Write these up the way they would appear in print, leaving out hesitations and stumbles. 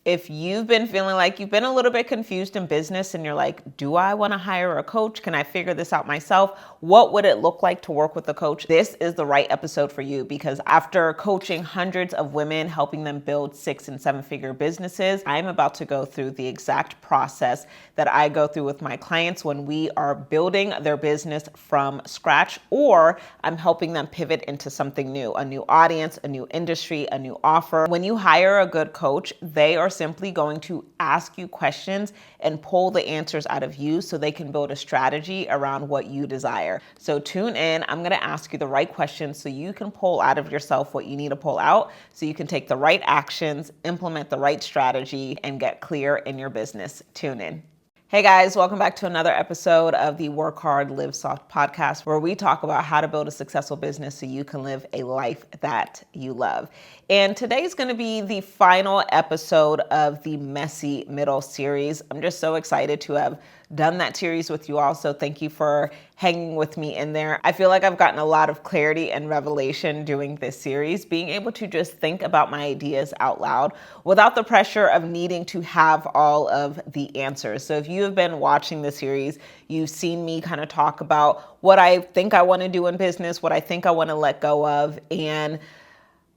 If you've been feeling like you've been a little bit confused in business and you're like, do I want to hire a coach? Can I figure this out myself? What would it look like to work with a coach? This is the right episode for you, because after coaching hundreds of women, helping them build 6- and 7-figure businesses, I'm about to go through the exact process that I go through with my clients when we are building their business from scratch, or I'm helping them pivot into something new, a new audience, a new industry, a new offer. When you hire a good coach, they are simply going to ask you questions and pull the answers out of you so they can build a strategy around what you desire. So tune in. I'm going to ask you the right questions so you can pull out of yourself what you need to pull out, so you can take the right actions, implement the right strategy, and get clear in your business. Tune in. Hey guys, welcome back to another episode of the Work Hard, Live Soft podcast, where we talk about how to build a successful business so you can live a life that you love. And today's going to be the final episode of the Messy Middle series. I'm just so excited to have done that series with you all, so thank you for hanging with me in there. I feel like I've gotten a lot of clarity and revelation doing this series, being able to just think about my ideas out loud without the pressure of needing to have all of the answers. So if you have been watching the series, you've seen me kind of talk about what I think I want to do in business, what I think I want to let go of, and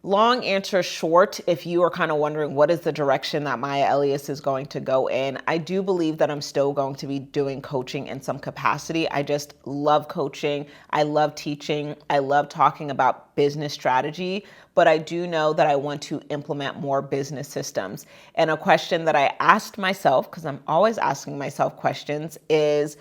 long answer short, if you are kind of wondering what is the direction that Maya Elious is going to go in, I do believe that I'm still going to be doing coaching in some capacity. I just love coaching. I love teaching. I love talking about business strategy, but I do know that I want to implement more business systems. And a question that I asked myself, because I'm always asking myself questions, is,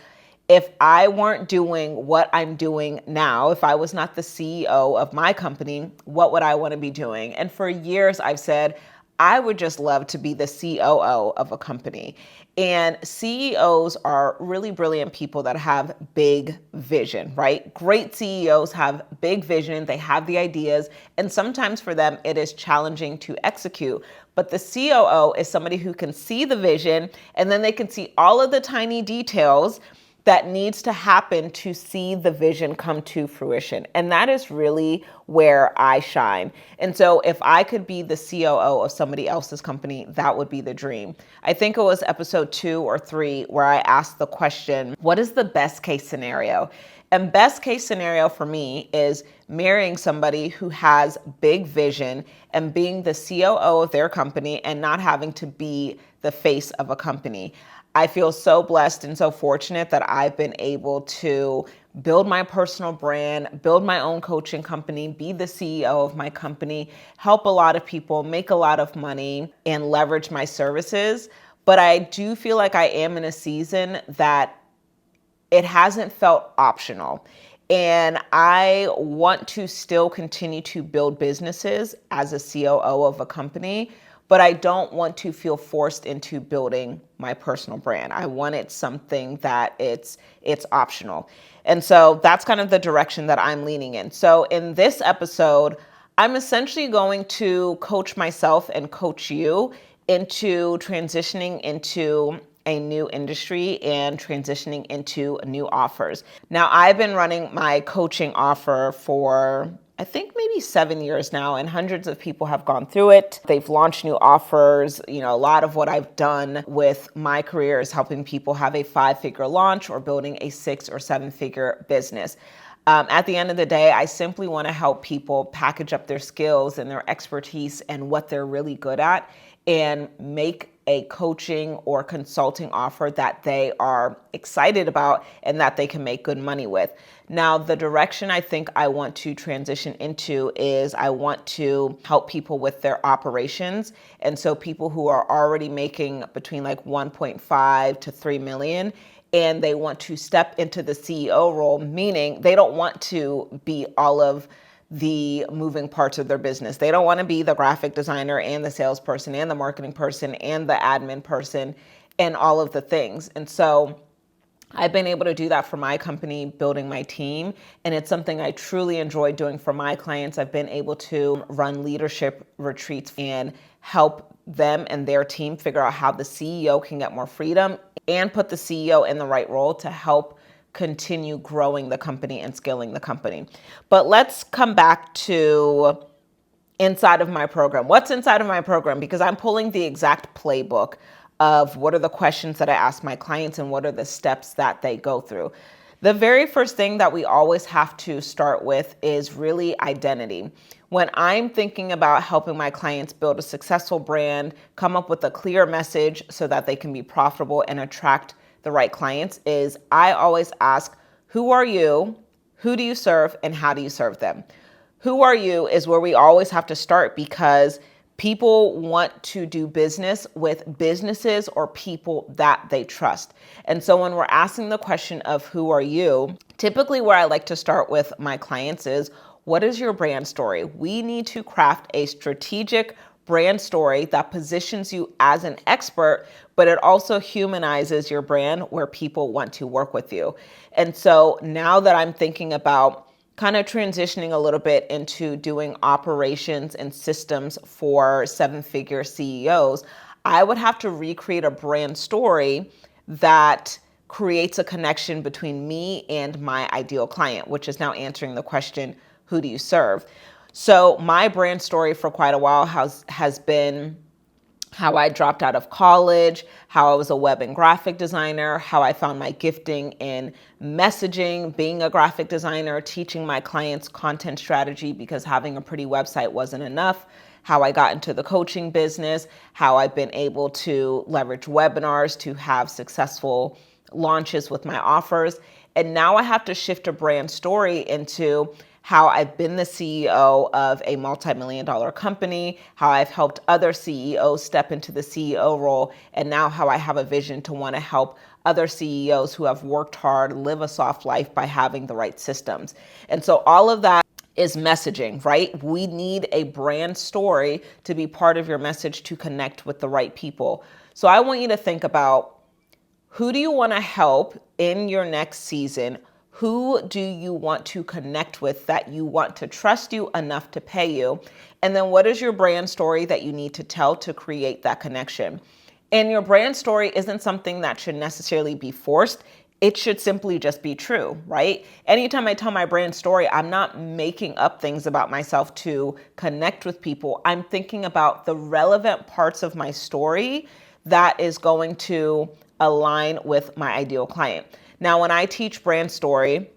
if I weren't doing what I'm doing now, if I was not the CEO of my company, what would I want to be doing? And for years, I've said, I would just love to be the COO of a company. And CEOs are really brilliant people that have big vision, right? Great CEOs have big vision. They have the ideas. And sometimes for them, it is challenging to execute. But the COO is somebody who can see the vision, and then they can see all of the tiny details that needs to happen to see the vision come to fruition. And that is really where I shine. And so if I could be the COO of somebody else's company, that would be the dream. I think it was episode 2 or 3 where I asked the question, what is the best case scenario? And best case scenario for me is marrying somebody who has big vision and being the COO of their company and not having to be the face of a company. I feel so blessed and so fortunate that I've been able to build my personal brand, build my own coaching company, be the CEO of my company, help a lot of people, make a lot of money, and leverage my services. But I do feel like I am in a season that it hasn't felt optional. And I want to still continue to build businesses as a COO of a company, but I don't want to feel forced into building my personal brand. I wanted something that it's optional. And so that's kind of the direction that I'm leaning in. So in this episode, I'm essentially going to coach myself and coach you into transitioning into a new industry and transitioning into new offers. Now, I've been running my coaching offer for I think maybe 7 years now, and hundreds of people have gone through it. They've launched new offers. A lot of what I've done with my career is helping people have a 5-figure launch or building a 6- or 7-figure business. At the end of the day, I simply want to help people package up their skills and their expertise and what they're really good at and make a coaching or consulting offer that they are excited about and that they can make good money with. Now, the direction I think I want to transition into is I want to help people with their operations. And so people who are already making between like 1.5 to 3 million, and they want to step into the CEO role, meaning they don't want to be all of the moving parts of their business. They don't want to be the graphic designer and the salesperson and the marketing person and the admin person and all of the things. And so I've been able to do that for my company, building my team, and it's something I truly enjoy doing for my clients. I've been able to run leadership retreats and help them and their team figure out how the CEO can get more freedom and put the CEO in the right role to help continue growing the company and scaling the company. But let's come back to inside of my program. What's inside of my program? Because I'm pulling the exact playbook of what are the questions that I ask my clients and what are the steps that they go through. The very first thing that we always have to start with is really identity. When I'm thinking about helping my clients build a successful brand, come up with a clear message so that they can be profitable and attract the right clients, is I always ask, who are you? Who do you serve? And how do you serve them? Who are you is where we always have to start, because people want to do business with businesses or people that they trust. And so when we're asking the question of who are you, typically where I like to start with my clients is, what is your brand story? We need to craft a strategic brand story that positions you as an expert, but it also humanizes your brand where people want to work with you. And so now that I'm thinking about kind of transitioning a little bit into doing operations and systems for seven-figure CEOs, I would have to recreate a brand story that creates a connection between me and my ideal client, which is now answering the question, who do you serve? So my brand story for quite a while has been how I dropped out of college, how I was a web and graphic designer, how I found my gifting in messaging, being a graphic designer, teaching my clients content strategy because having a pretty website wasn't enough, how I got into the coaching business, how I've been able to leverage webinars to have successful launches with my offers. And now I have to shift a brand story into how I've been the CEO of a multi-million-dollar company, how I've helped other CEOs step into the CEO role, and now how I have a vision to want to help other CEOs who have worked hard live a soft life by having the right systems. And so all of that is messaging, right? We need a brand story to be part of your message to connect with the right people. So I want you to think about, who do you want to help in your next season? Who do you want to connect with that you want to trust you enough to pay you? And then what is your brand story that you need to tell to create that connection? And your brand story isn't something that should necessarily be forced. It should simply just be true, right? Anytime I tell my brand story, I'm not making up things about myself to connect with people. I'm thinking about the relevant parts of my story that is going to align with my ideal client. Now, when I teach brand story,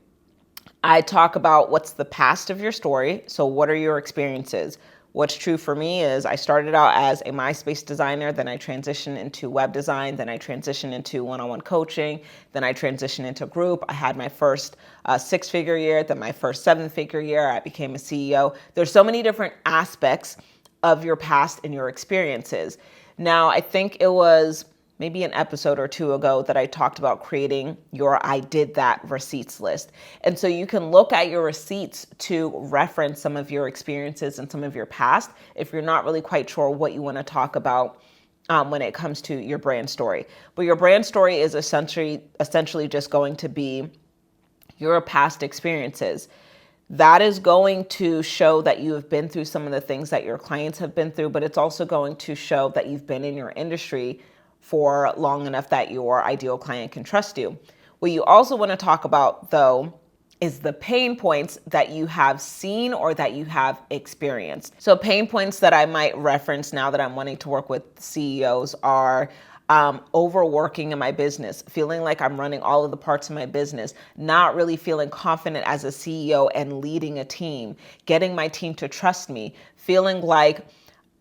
I talk about what's the past of your story. So what are your experiences? What's true for me is I started out as a MySpace designer, then I transitioned into web design, then I transitioned into one-on-one coaching, then I transitioned into group. I had my first six-figure year, then my first seven-figure year. I became a CEO. There's so many different aspects of your past and your experiences. Now, I think it was maybe an episode or two ago that I talked about creating your I did that receipts list. And so you can look at your receipts to reference some of your experiences and some of your past if you're not really quite sure what you want to talk about when it comes to your brand story. But your brand story is essentially just going to be your past experiences. That is going to show that you have been through some of the things that your clients have been through, but it's also going to show that you've been in your industry for long enough that your ideal client can trust you. What you also want to talk about, though, is the pain points that you have seen or that you have experienced. So pain points that I might reference now that I'm wanting to work with CEOs are overworking in my business, feeling like I'm running all of the parts of my business, not really feeling confident as a CEO and leading a team, getting my team to trust me, feeling like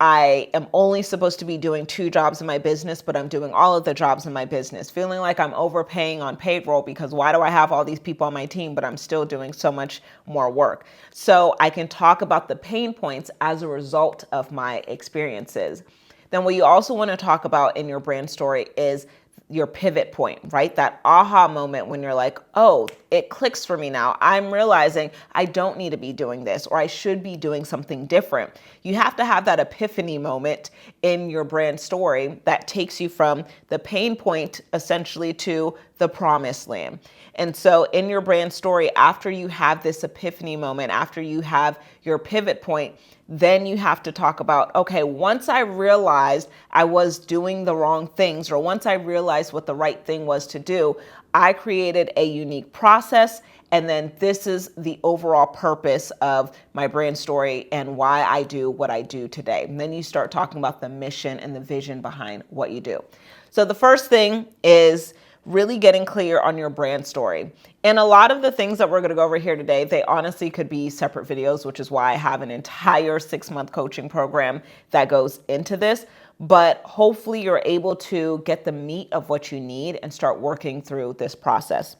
I am only supposed to be doing 2 jobs in my business, but I'm doing all of the jobs in my business, feeling like I'm overpaying on payroll because why do I have all these people on my team, but I'm still doing so much more work? So I can talk about the pain points as a result of my experiences. Then what you also want to talk about in your brand story is your pivot point, right? That aha moment when you're like, oh, it clicks for me now. I'm realizing I don't need to be doing this, or I should be doing something different. You have to have that epiphany moment in your brand story that takes you from the pain point essentially to the promised land. And so in your brand story, after you have this epiphany moment, after you have your pivot point, Then you have to talk about, okay, once I realized I was doing the wrong things, or once I realized what the right thing was to do, I created a unique process. And then this is the overall purpose of my brand story and why I do what I do today. And then you start talking about the mission and the vision behind what you do. So the first thing is really getting clear on your brand story. And a lot of the things that we're going to go over here today, they honestly could be separate videos, which is why I have an entire 6-month coaching program that goes into this. But hopefully you're able to get the meat of what you need and start working through this process.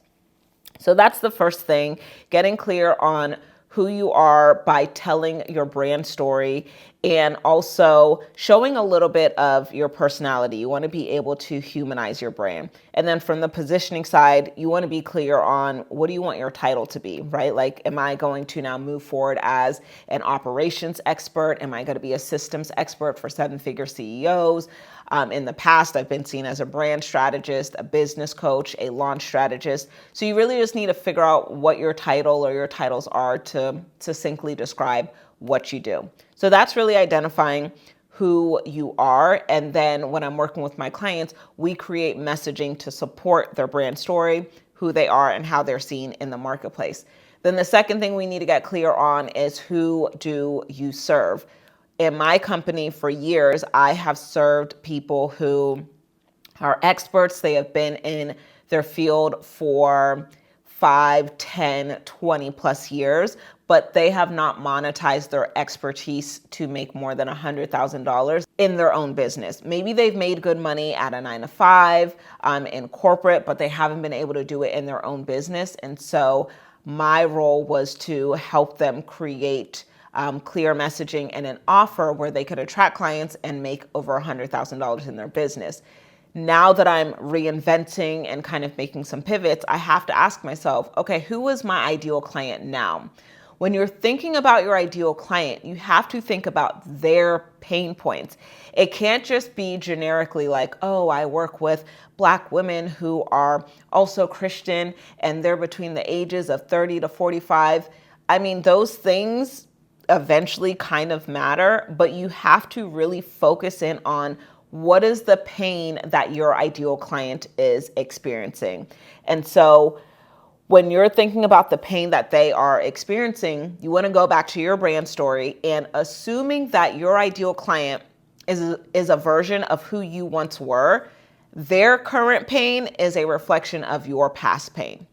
So that's the first thing, getting clear on who you are by telling your brand story and also showing a little bit of your personality. You want to be able to humanize your brand. And then from the positioning side, you want to be clear on what do you want your title to be, right? Like, am I going to now move forward as an operations expert? Am I going to be a systems expert for 7-figure CEOs? In the past, I've been seen as a brand strategist, a business coach, a launch strategist. So you really just need to figure out what your title or your titles are to succinctly describe what you do. So that's really identifying who you are. And then when I'm working with my clients, we create messaging to support their brand story, who they are, and how they're seen in the marketplace. Then the second thing we need to get clear on is who do you serve? In my company for years, I have served people who are experts. They have been in their field for 5, 10, 20 plus years, but they have not monetized their expertise to make more than $100,000 in their own business. Maybe they've made good money at a 9-to-5 in corporate, but they haven't been able to do it in their own business. And so my role was to help them create clear messaging and an offer where they could attract clients and make over $100,000 in their business. Now that I'm reinventing and kind of making some pivots, I have to ask myself, okay, who is my ideal client now? When you're thinking about your ideal client, you have to think about their pain points. It can't just be generically like, oh, I work with Black women who are also Christian and they're between the ages of 30 to 45. I mean, those things eventually kind of matter, but you have to really focus in on what is the pain that your ideal client is experiencing. And so when you're thinking about the pain that they are experiencing, you want to go back to your brand story and assuming that your ideal client is a version of who you once were, their current pain is a reflection of your past pain.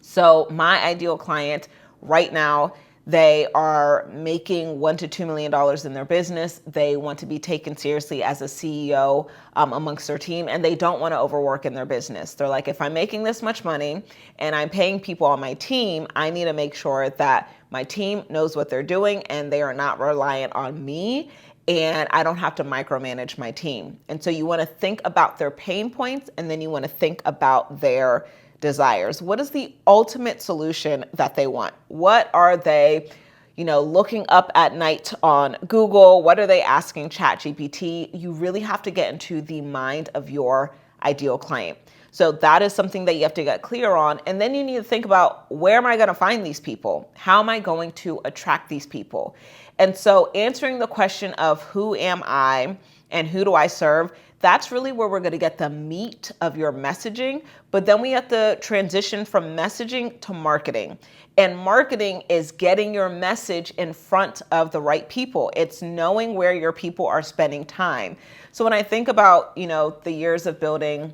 So my ideal client right now, they are making $1 to $2 million in their business. They want to be taken seriously as a CEO amongst their team, and they don't want to overwork in their business. They're like, if I'm making this much money and I'm paying people on my team, I need to make sure that my team knows what they're doing and they are not reliant on me, and I don't have to micromanage my team. And so you want to think about their pain points, and then you want to think about their desires. What is the ultimate solution that they want? What are they, looking up at night on Google? What are they asking ChatGPT? You really have to get into the mind of your ideal client. So that is something that you have to get clear on. And then you need to think about, where am I going to find these people? How am I going to attract these people? And so answering the question of who am I and who do I serve, that's really where we're going to get the meat of your messaging. But then we have to transition from messaging to marketing. And marketing is getting your message in front of the right people. It's knowing where your people are spending time. So when I think about, the years of building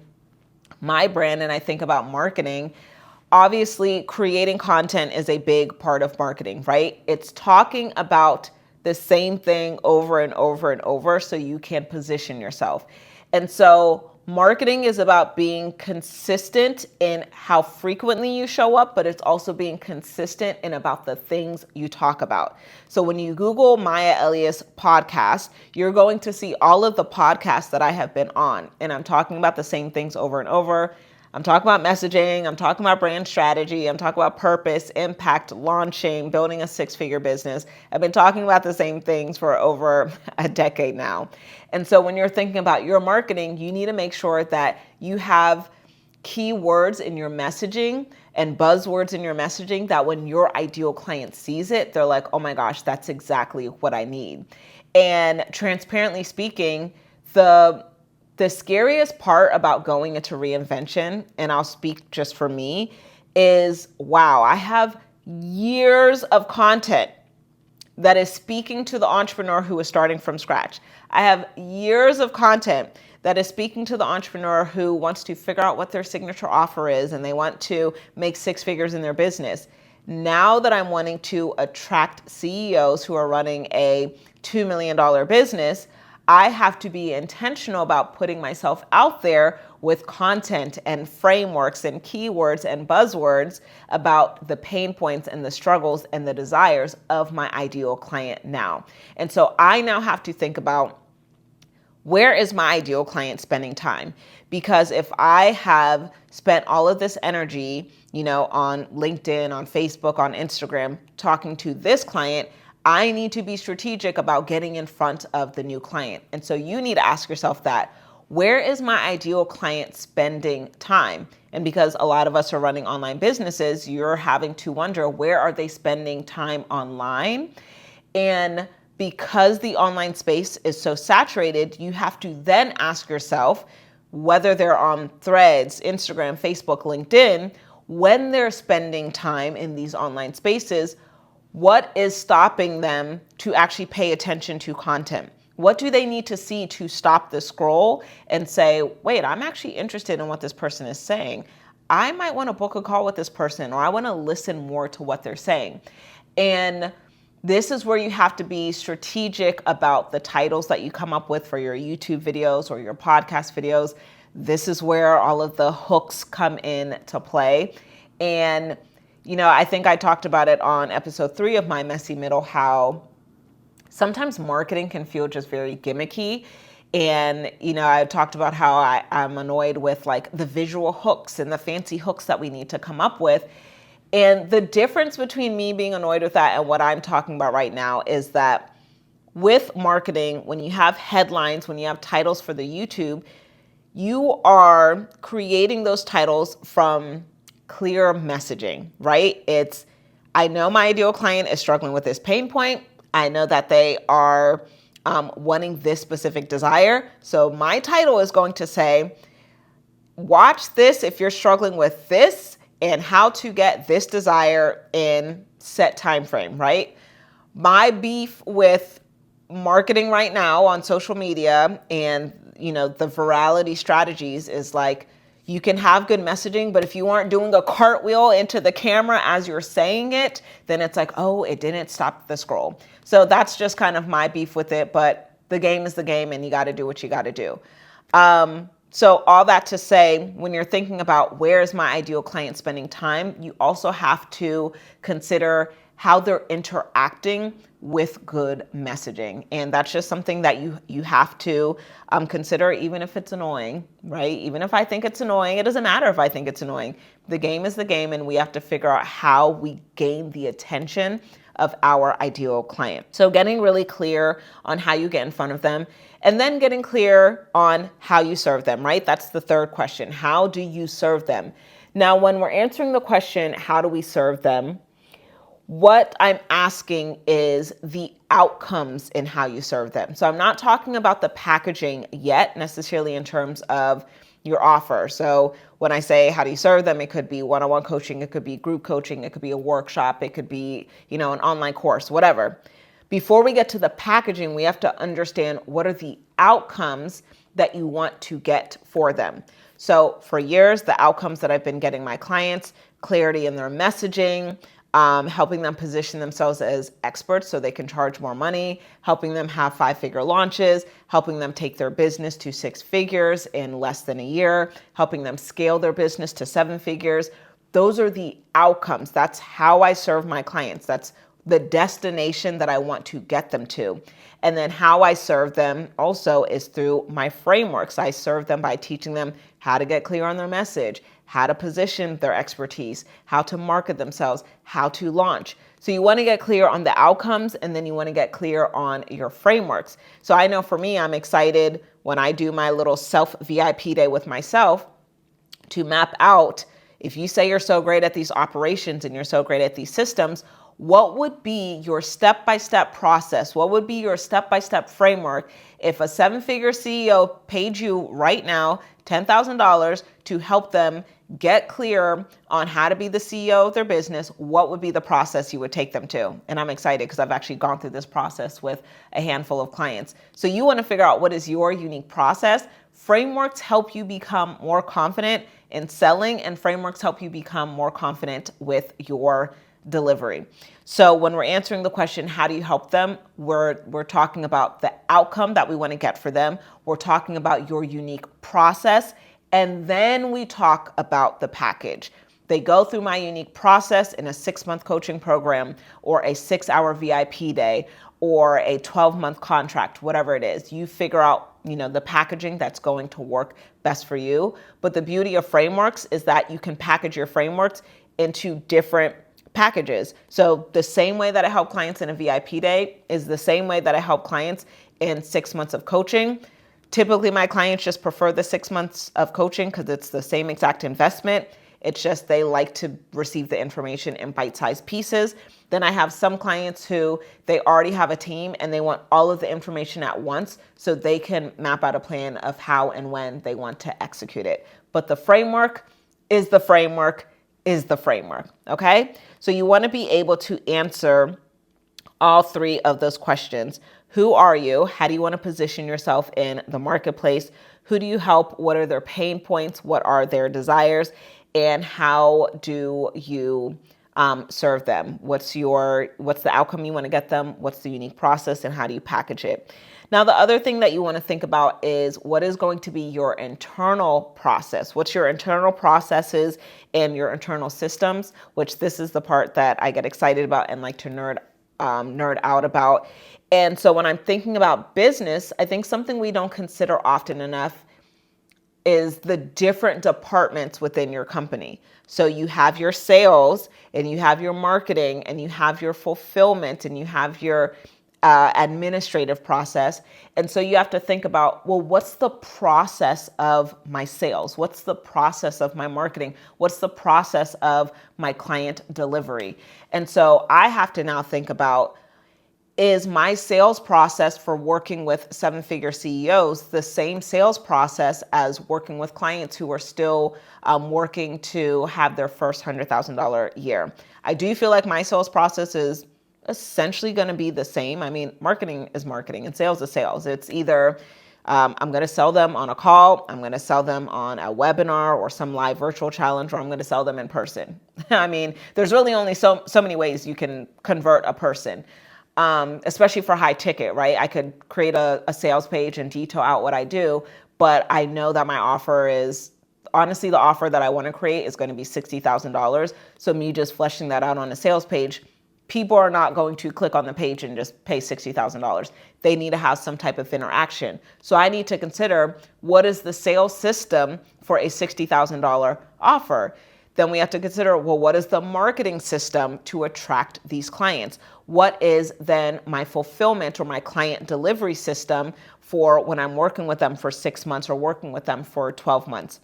my brand and I think about marketing, obviously creating content is a big part of marketing, right? It's talking about the same thing over and over and over so you can position yourself. And so marketing is about being consistent in how frequently you show up, but it's also being consistent in about the things you talk about. So when you Google Maya Elious podcast, you're going to see all of the podcasts that I have been on. And I'm talking about the same things over and over. I'm talking about messaging. I'm talking about brand strategy. I'm talking about purpose, impact, launching, building a 6-figure business. I've been talking about the same things for over a decade now. And so when you're thinking about your marketing, you need to make sure that you have keywords in your messaging and buzzwords in your messaging that when your ideal client sees it, they're like, oh my gosh, that's exactly what I need. And transparently speaking, the scariest part about going into reinvention, and I'll speak just for me, is wow, I have years of content that is speaking to the entrepreneur who is starting from scratch. I have years of content that is speaking to the entrepreneur who wants to figure out what their signature offer is and they want to make 6 figures in their business. Now that I'm wanting to attract CEOs who are running a $2 million business, I have to be intentional about putting myself out there with content and frameworks and keywords and buzzwords about the pain points and the struggles and the desires of my ideal client now. And so I now have to think about, where is my ideal client spending time? Because if I have spent all of this energy, on LinkedIn, on Facebook, on Instagram, talking to this client, I need to be strategic about getting in front of the new client. And so you need to ask yourself that. Where is my ideal client spending time? And because a lot of us are running online businesses, you're having to wonder, where are they spending time online? And because the online space is so saturated, you have to then ask yourself, whether they're on Threads, Instagram, Facebook, LinkedIn, when they're spending time in these online spaces, what is stopping them to actually pay attention to content? What do they need to see to stop the scroll and say, wait, I'm actually interested in what this person is saying. I might want to book a call with this person, or I want to listen more to what they're saying. And this is where you have to be strategic about the titles that you come up with for your YouTube videos or your podcast videos. This is where all of the hooks come in to play. And I think I talked about it on episode 3 of My Messy Middle, how sometimes marketing can feel just very gimmicky. And, I talked about how I'm annoyed with like the visual hooks and the fancy hooks that we need to come up with. And the difference between me being annoyed with that and what I'm talking about right now is that with marketing, when you have headlines, when you have titles for the YouTube, you are creating those titles from clear messaging, right? It's, I know my ideal client is struggling with this pain point. I know that they are wanting this specific desire. So my title is going to say, watch this if you're struggling with this and how to get this desire in set time frame, right? My beef with marketing right now on social media and, the virality strategies is like, you can have good messaging, but if you aren't doing a cartwheel into the camera as you're saying it, then it's like, oh, it didn't stop the scroll. So that's just kind of my beef with it, but the game is the game and you got to do what you got to do. So all that to say, when you're thinking about where is my ideal client spending time, you also have to consider how they're interacting with good messaging. And that's just something that you have to consider, even if it's annoying, right? Even if I think it's annoying, it doesn't matter if I think it's annoying. The game is the game, and we have to figure out how we gain the attention of our ideal client. So getting really clear on how you get in front of them, and then getting clear on how you serve them, right? That's the third question. How do you serve them? Now, when we're answering the question, how do we serve them? What I'm asking is the outcomes in how you serve them. So I'm not talking about the packaging yet necessarily in terms of your offer. So when I say how do you serve them, it could be one-on-one coaching, it could be group coaching, it could be a workshop, it could be, an online course, whatever. Before we get to the packaging, we have to understand what are the outcomes that you want to get for them. So for years, the outcomes that I've been getting my clients, clarity in their messaging, helping them position themselves as experts so they can charge more money, helping them have 5-figure launches, helping them take their business to 6 figures in less than a year, helping them scale their business to 7 figures. Those are the outcomes. That's how I serve my clients. That's the destination that I want to get them to. And then how I serve them also is through my frameworks. I serve them by teaching them how to get clear on their message, how to position their expertise, how to market themselves, how to launch. So you want to get clear on the outcomes, and then you want to get clear on your frameworks. So I know for me, I'm excited when I do my little self VIP day with myself to map out, if you say you're so great at these operations and you're so great at these systems, what would be your step-by-step process? What would be your step-by-step framework if a seven-figure CEO paid you right now $10,000 to help them get clear on how to be the CEO of their business? What would be the process you would take them to? And I'm excited because I've actually gone through this process with a handful of clients. So you want to figure out what is your unique process. Frameworks help you become more confident in selling, and frameworks help you become more confident with your delivery. So when we're answering the question, how do you help them? We're talking about the outcome that we want to get for them. We're talking about your unique process. And then we talk about the package. They go through my unique process in a 6-month coaching program, or a 6-hour VIP day, or a 12-month contract, whatever it is. You figure out, the packaging that's going to work best for you. But the beauty of frameworks is that you can package your frameworks into different packages. So the same way that I help clients in a VIP day is the same way that I help clients in 6 months of coaching. Typically, my clients just prefer the 6 months of coaching because it's the same exact investment. It's just they like to receive the information in bite-sized pieces. Then I have some clients who they already have a team and they want all of the information at once so they can map out a plan of how and when they want to execute it. But the framework is the framework is the framework, okay? So you want to be able to answer all 3 of those questions. Who are you? How do you want to position yourself in the marketplace? Who do you help? What are their pain points? What are their desires? And how do you serve them? What's the outcome you want to get them? What's the unique process, and how do you package it? Now, the other thing that you want to think about is what is going to be your internal process. What's your internal processes and your internal systems, which this is the part that I get excited about and like to nerd out about. And so when I'm thinking about business, I think something we don't consider often enough is the different departments within your company. So you have your sales, and you have your marketing, and you have your fulfillment, and you have your administrative process. And so you have to think about, well, what's the process of my sales? What's the process of my marketing? What's the process of my client delivery? And so I have to now think about, is my sales process for working with 7-figure CEOs the same sales process as working with clients who are still working to have their first $100,000 year? I do feel like my sales process is essentially going to be the same. I mean, marketing is marketing and sales is sales. It's either I'm going to sell them on a call, I'm going to sell them on a webinar or some live virtual challenge, or I'm going to sell them in person. I mean, there's really only so many ways you can convert a person. Especially for high ticket, right? I could create a sales page and detail out what I do, but I know that my offer is, honestly, the offer that I want to create is going to be $60,000. So me just fleshing that out on a sales page, people are not going to click on the page and just pay $60,000. They need to have some type of interaction. So I need to consider, what is the sales system for a $60,000 offer? Then we have to consider, well, what is the marketing system to attract these clients? What is then my fulfillment or my client delivery system for when I'm working with them for 6 months or working with them for 12 months?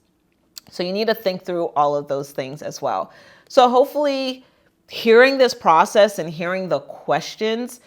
So you need to think through all of those things as well. So hopefully hearing this process and hearing the questions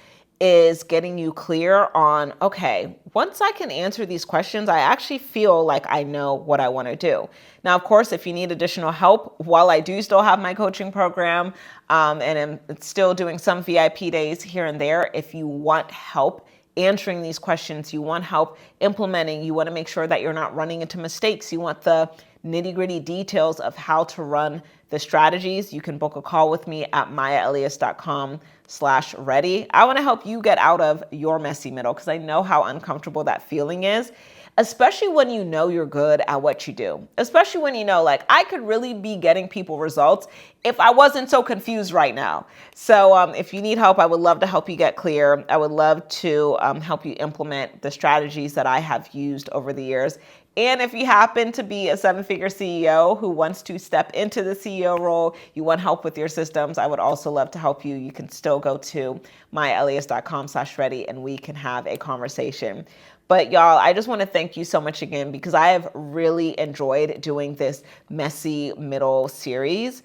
is getting you clear on, okay, once I can answer these questions, I actually feel like I know what I want to do. Now, of course, if you need additional help, while I do still have my coaching program and am still doing some VIP days here and there, if you want help answering these questions, you want help implementing, you want to make sure that you're not running into mistakes, you want the nitty-gritty details of how to run the strategies, you can book a call with me at mayaelious.com/ready. I want to help you get out of your messy middle because I know how uncomfortable that feeling is, especially when you know you're good at what you do, especially when you know, like, I could really be getting people results if I wasn't so confused right now. So if you need help, I would love to help you get clear. I would love to help you implement the strategies that I have used over the years. And if you happen to be a 7-figure CEO who wants to step into the CEO role, you want help with your systems, I would also love to help you. You can still go to mayaelious.com/ready and we can have a conversation. But y'all, I just want to thank you so much again because I have really enjoyed doing this messy middle series.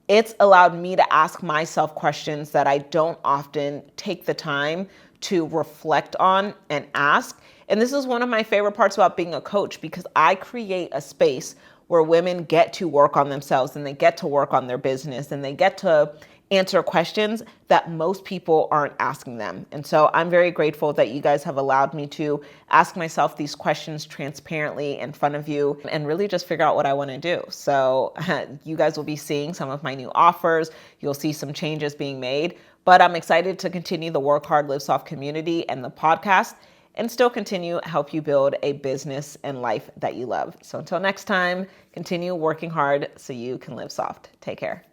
It's allowed me to ask myself questions that I don't often take the time to reflect on and ask. And this is one of my favorite parts about being a coach because I create a space where women get to work on themselves and they get to work on their business and they get to answer questions that most people aren't asking them. And so I'm very grateful that you guys have allowed me to ask myself these questions transparently in front of you and really just figure out what I want to do. So you guys will be seeing some of my new offers. You'll see some changes being made, but I'm excited to continue the Work Hard, Live Soft community and the podcast and still continue to help you build a business and life that you love. So until next time, continue working hard so you can live soft. Take care.